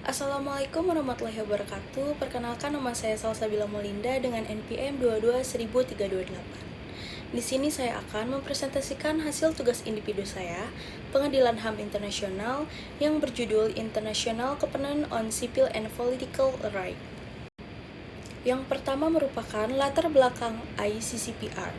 Assalamualaikum warahmatullahi wabarakatuh. Perkenalkan, nama saya Salsabila Molinda dengan NPM 221328. Di sini saya akan mempresentasikan hasil tugas individu saya, Pengadilan HAM Internasional, yang berjudul International Covenant on Civil and Political Rights. Yang pertama merupakan latar belakang ICCPR.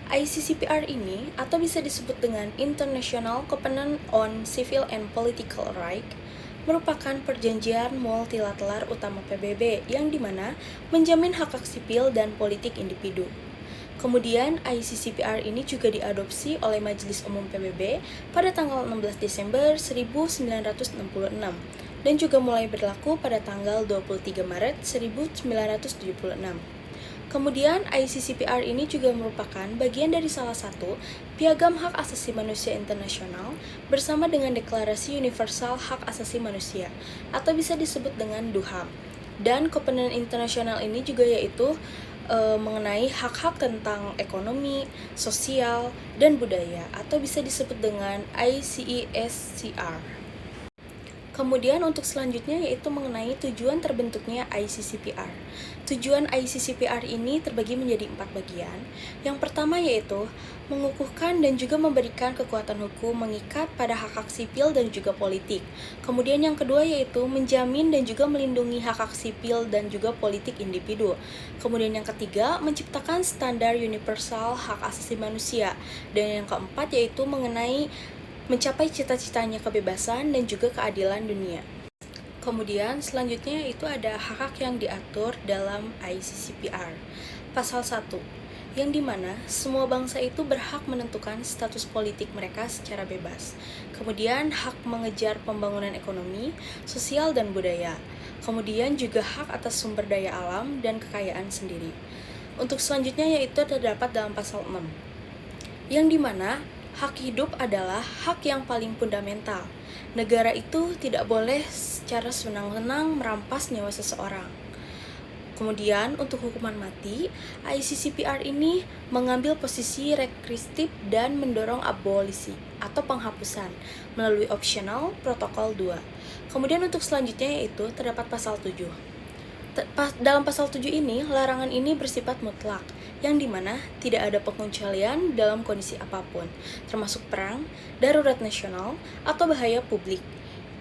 ICCPR ini, atau bisa disebut dengan International Covenant on Civil and Political Rights, merupakan perjanjian multilateral utama PBB yang dimana menjamin hak-hak sipil dan politik individu. Kemudian ICCPR ini juga diadopsi oleh Majelis Umum PBB pada tanggal 16 Desember 1966 dan juga mulai berlaku pada tanggal 23 Maret 1976. Kemudian ICCPR ini juga merupakan bagian dari salah satu Piagam Hak Asasi Manusia Internasional bersama dengan Deklarasi Universal Hak Asasi Manusia atau bisa disebut dengan DUHAM. Dan Kovenant Internasional ini juga yaitu mengenai hak-hak tentang ekonomi, sosial, dan budaya atau bisa disebut dengan ICESCR. Kemudian untuk selanjutnya yaitu mengenai tujuan terbentuknya ICCPR. Tujuan ICCPR ini terbagi menjadi 4 bagian. Yang pertama yaitu mengukuhkan dan juga memberikan kekuatan hukum mengikat pada hak-hak sipil dan juga politik. Kemudian yang kedua yaitu menjamin dan juga melindungi hak-hak sipil dan juga politik individu. Kemudian yang ketiga menciptakan standar universal hak asasi manusia. Dan yang keempat yaitu mengenai mencapai cita-citanya kebebasan dan juga keadilan dunia. Kemudian selanjutnya itu ada hak-hak yang diatur dalam ICCPR. Pasal 1, yang dimana semua bangsa itu berhak menentukan status politik mereka secara bebas. Kemudian hak mengejar pembangunan ekonomi, sosial, dan budaya. Kemudian juga hak atas sumber daya alam dan kekayaan sendiri. Untuk selanjutnya yaitu terdapat dalam pasal 6, yang dimana hak hidup adalah hak yang paling fundamental. Negara itu tidak boleh secara senang-senang merampas nyawa seseorang. Kemudian untuk hukuman mati, ICCPR ini mengambil posisi restriktif dan mendorong abolisi atau penghapusan melalui optional protokol 2. Kemudian untuk selanjutnya yaitu terdapat pasal 7. Dalam pasal 7 ini, larangan ini bersifat mutlak, yang dimana tidak ada pengecualian dalam kondisi apapun, termasuk perang, darurat nasional, atau bahaya publik.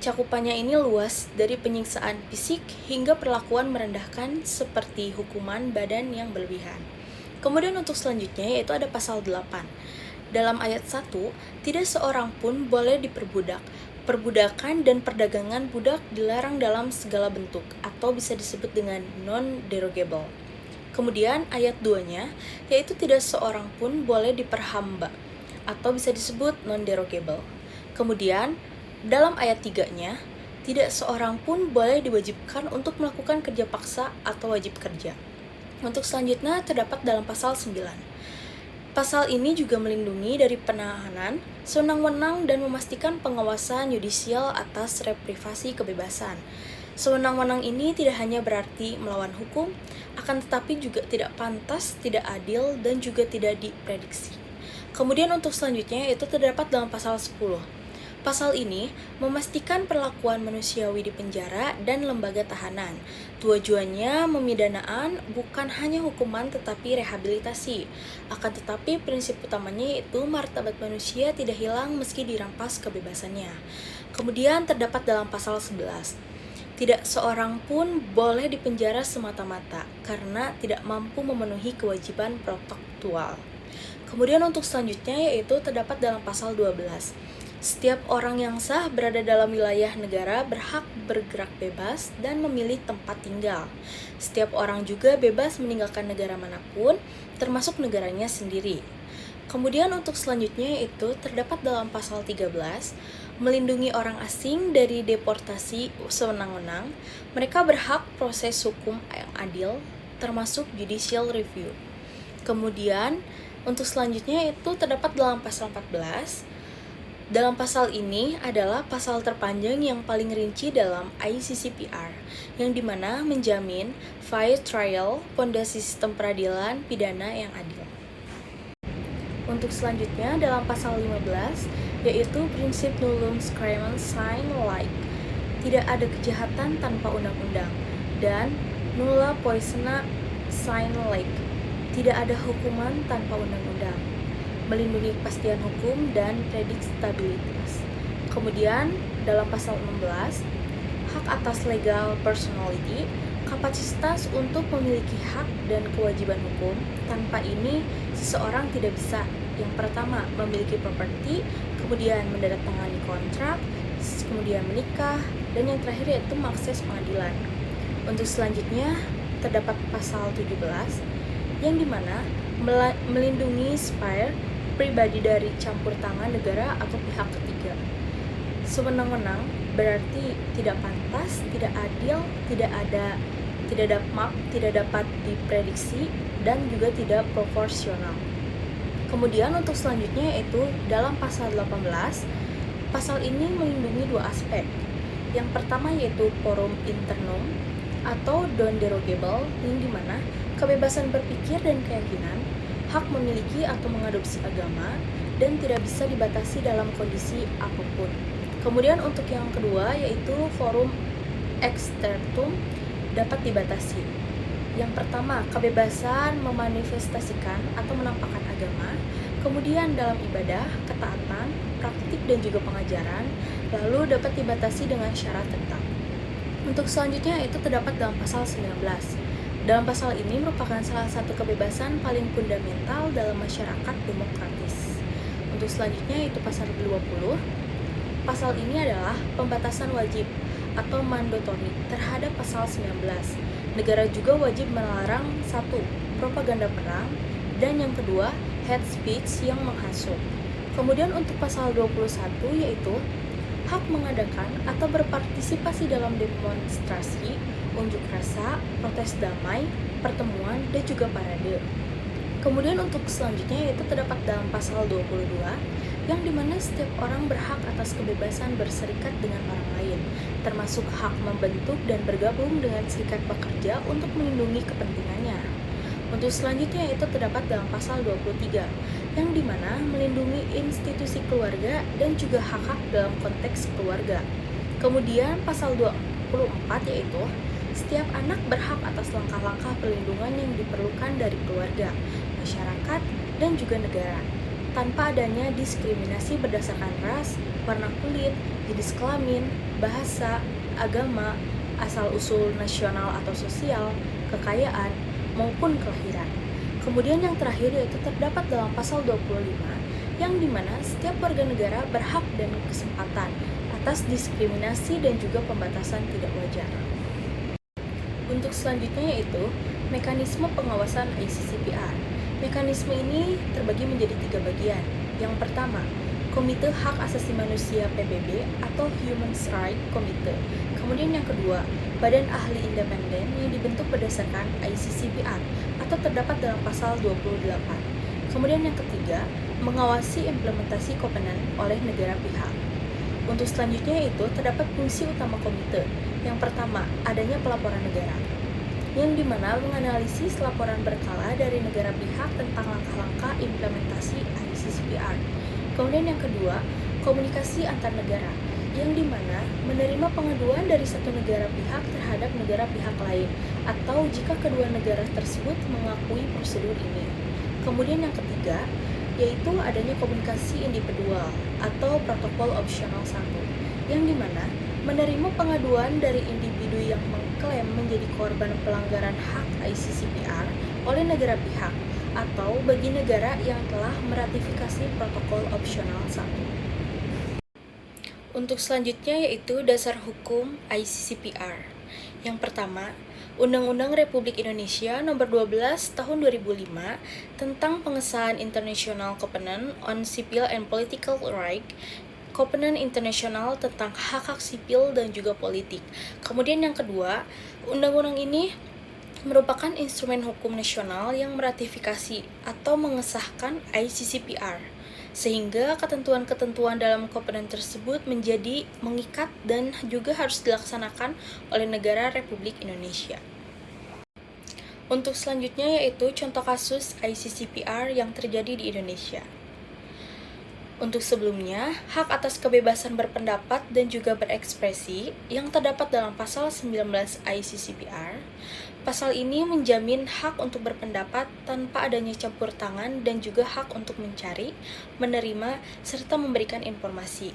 Cakupannya ini luas dari penyiksaan fisik hingga perlakuan merendahkan seperti hukuman badan yang berlebihan. Kemudian untuk selanjutnya yaitu ada pasal 8. Dalam ayat 1, tidak seorang pun boleh diperbudak. Perbudakan dan perdagangan budak dilarang dalam segala bentuk atau bisa disebut dengan non-derogable. Kemudian ayat 2-nya yaitu tidak seorang pun boleh diperhamba atau bisa disebut non-derogable. Kemudian dalam ayat 3-nya tidak seorang pun boleh diwajibkan untuk melakukan kerja paksa atau wajib kerja. Untuk selanjutnya terdapat dalam pasal 9. Pasal ini juga melindungi dari penahanan, sewenang-wenang dan memastikan pengawasan yudisial atas reprivasi kebebasan. Sewenang-wenang ini tidak hanya berarti melawan hukum, akan tetapi juga tidak pantas, tidak adil, dan juga tidak diprediksi. Kemudian untuk selanjutnya itu terdapat dalam pasal 10. Pasal ini memastikan perlakuan manusiawi di penjara dan lembaga tahanan. Tujuannya pemidanaan bukan hanya hukuman tetapi rehabilitasi. Akan tetapi prinsip utamanya yaitu martabat manusia tidak hilang meski dirampas kebebasannya. Kemudian terdapat dalam pasal 11. Tidak seorang pun boleh dipenjara semata-mata karena tidak mampu memenuhi kewajiban protekstual. Kemudian untuk selanjutnya yaitu terdapat dalam pasal 12. Setiap orang yang sah berada dalam wilayah negara berhak bergerak bebas dan memilih tempat tinggal. Setiap orang juga bebas meninggalkan negara manapun, termasuk negaranya sendiri. Kemudian untuk selanjutnya yaitu terdapat dalam pasal 13, melindungi orang asing dari deportasi sewenang-wenang. Mereka berhak proses hukum yang adil, termasuk judicial review. Kemudian untuk selanjutnya itu terdapat dalam pasal 14. Dalam pasal ini adalah pasal terpanjang yang paling rinci dalam ICCPR, yang dimana menjamin fair trial, fondasi sistem peradilan pidana yang adil. Untuk selanjutnya dalam pasal 15, yaitu prinsip nullum crimen sine like. tidak ada kejahatan tanpa undang-undang, dan nulla poisona sine lege, tidak ada hukuman tanpa undang-undang, melindungi kepastian hukum dan prediktabilitas. Kemudian dalam pasal 16, hak atas legal personality, kapasitas untuk memiliki hak dan kewajiban hukum. Tanpa ini, seseorang tidak bisa yang pertama memiliki properti, kemudian menandatangani kontrak, kemudian menikah, dan yang terakhir yaitu mengakses pengadilan. Untuk selanjutnya terdapat pasal 17 yang dimana melindungi spire pribadi dari campur tangan negara atau pihak ketiga. Sewenang-wenang berarti tidak pantas, tidak adil, tidak dapat diprediksi, dan juga tidak proporsional. Kemudian untuk selanjutnya yaitu dalam pasal 18, pasal ini melindungi dua aspek. Yang pertama yaitu forum internum atau non derogable, yang dimana kebebasan berpikir dan keyakinan, hak memiliki atau mengadopsi agama, dan tidak bisa dibatasi dalam kondisi apapun. Kemudian untuk yang kedua yaitu forum extertum dapat dibatasi. Yang pertama, kebebasan memanifestasikan atau menampakkan agama, kemudian dalam ibadah, ketaatan, praktik dan juga pengajaran, lalu dapat dibatasi dengan syarat tetap. Untuk selanjutnya itu terdapat dalam pasal 19. Dalam pasal ini merupakan salah satu kebebasan paling fundamental dalam masyarakat demokratis. Untuk selanjutnya itu pasal 20. Pasal ini adalah pembatasan wajib atau mandatori terhadap pasal 19. Negara juga wajib melarang satu, propaganda perang, dan yang kedua, hate speech yang menghasut. Kemudian untuk pasal 21 yaitu hak mengadakan atau berpartisipasi dalam demonstrasi, unjuk rasa, protes damai, pertemuan, dan juga parade. Kemudian untuk selanjutnya yaitu terdapat dalam pasal 22 yang dimana setiap orang berhak atas kebebasan berserikat dengan orang lain, termasuk hak membentuk dan bergabung dengan serikat pekerja untuk melindungi kepentingannya. Untuk selanjutnya itu terdapat dalam pasal 23 yang dimana melindungi institusi keluarga dan juga hak-hak dalam konteks keluarga. Kemudian pasal 24 yaitu setiap anak berhak atas langkah-langkah perlindungan yang diperlukan dari keluarga, masyarakat, dan juga negara, tanpa adanya diskriminasi berdasarkan ras, warna kulit, jenis kelamin, bahasa, agama, asal-usul nasional atau sosial, kekayaan, maupun kelahiran. Kemudian yang terakhir yaitu terdapat dalam pasal 25 yang dimana setiap warga negara berhak dan kesempatan atas diskriminasi dan juga pembatasan tidak wajar. Untuk selanjutnya yaitu mekanisme pengawasan ICCPR. Mekanisme ini terbagi menjadi 3 bagian. Yang pertama, Komite Hak Asasi Manusia PBB atau Human Rights Committee. Kemudian yang kedua, Badan Ahli Independen yang dibentuk berdasarkan ICCPR atau terdapat dalam pasal 28. Kemudian yang ketiga, mengawasi implementasi kovenant oleh negara pihak. Untuk selanjutnya itu terdapat fungsi utama komite. Yang pertama, adanya pelaporan negara, yang dimana menganalisis laporan berkala dari negara pihak tentang langkah-langkah implementasi ICCPR. Kemudian yang kedua, komunikasi antar negara, yang dimana menerima pengaduan dari satu negara pihak terhadap negara pihak lain, atau jika kedua negara tersebut mengakui prosedur ini. Kemudian yang ketiga, yaitu adanya komunikasi individual atau protokol opsional 1, yang dimana menerima pengaduan dari individu yang mengklaim menjadi korban pelanggaran hak ICCPR oleh negara pihak atau bagi negara yang telah meratifikasi protokol opsional 1. Untuk selanjutnya yaitu dasar hukum ICCPR. Yang pertama, Undang-Undang Republik Indonesia Nomor 12 Tahun 2005 tentang pengesahan International Covenant on Civil and Political Rights, Kovenant Internasional tentang hak-hak sipil dan juga politik. Kemudian yang kedua, undang-undang ini merupakan instrumen hukum nasional yang meratifikasi atau mengesahkan ICCPR, sehingga ketentuan-ketentuan dalam kovenant tersebut menjadi mengikat dan juga harus dilaksanakan oleh negara Republik Indonesia. Untuk selanjutnya yaitu contoh kasus ICCPR yang terjadi di Indonesia. Untuk sebelumnya, hak atas kebebasan berpendapat dan juga berekspresi yang terdapat dalam pasal 19 ICCPR. Pasal ini menjamin hak untuk berpendapat tanpa adanya campur tangan dan juga hak untuk mencari, menerima, serta memberikan informasi.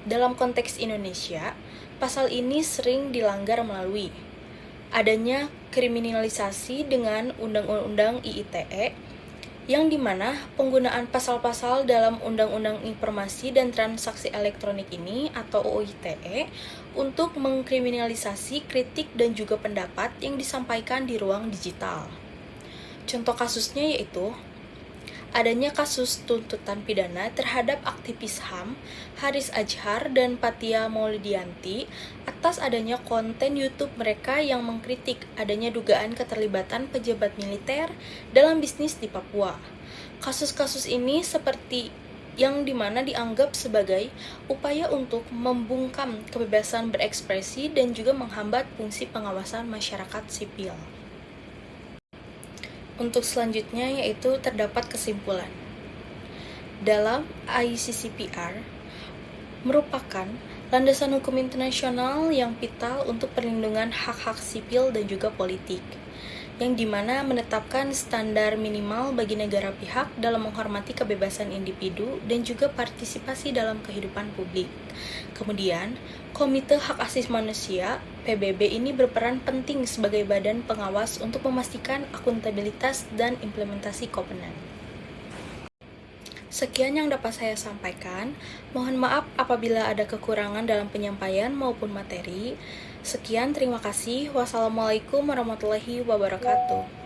Dalam konteks Indonesia, pasal ini sering dilanggar melalui adanya kriminalisasi dengan Undang-Undang IITE, yang dimana penggunaan pasal-pasal dalam Undang-Undang Informasi dan Transaksi Elektronik ini atau UU ITE untuk mengkriminalisasi kritik dan juga pendapat yang disampaikan di ruang digital. Contoh kasusnya yaitu adanya kasus tuntutan pidana terhadap aktivis HAM Haris Azhar dan Patia Maulidiyanti atas adanya konten YouTube mereka yang mengkritik adanya dugaan keterlibatan pejabat militer dalam bisnis di Papua. Kasus-kasus ini seperti yang dimana dianggap sebagai upaya untuk membungkam kebebasan berekspresi dan juga menghambat fungsi pengawasan masyarakat sipil. Untuk selanjutnya yaitu terdapat kesimpulan. Dalam ICCPR merupakan landasan hukum internasional yang vital untuk perlindungan hak-hak sipil dan juga politik, yang dimana menetapkan standar minimal bagi negara pihak dalam menghormati kebebasan individu dan juga partisipasi dalam kehidupan publik. Kemudian, Komite Hak Asasi Manusia PBB ini berperan penting sebagai badan pengawas untuk memastikan akuntabilitas dan implementasi kovenant. Sekian yang dapat saya sampaikan. Mohon maaf apabila ada kekurangan dalam penyampaian maupun materi. Sekian, terima kasih. Wassalamualaikum warahmatullahi wabarakatuh.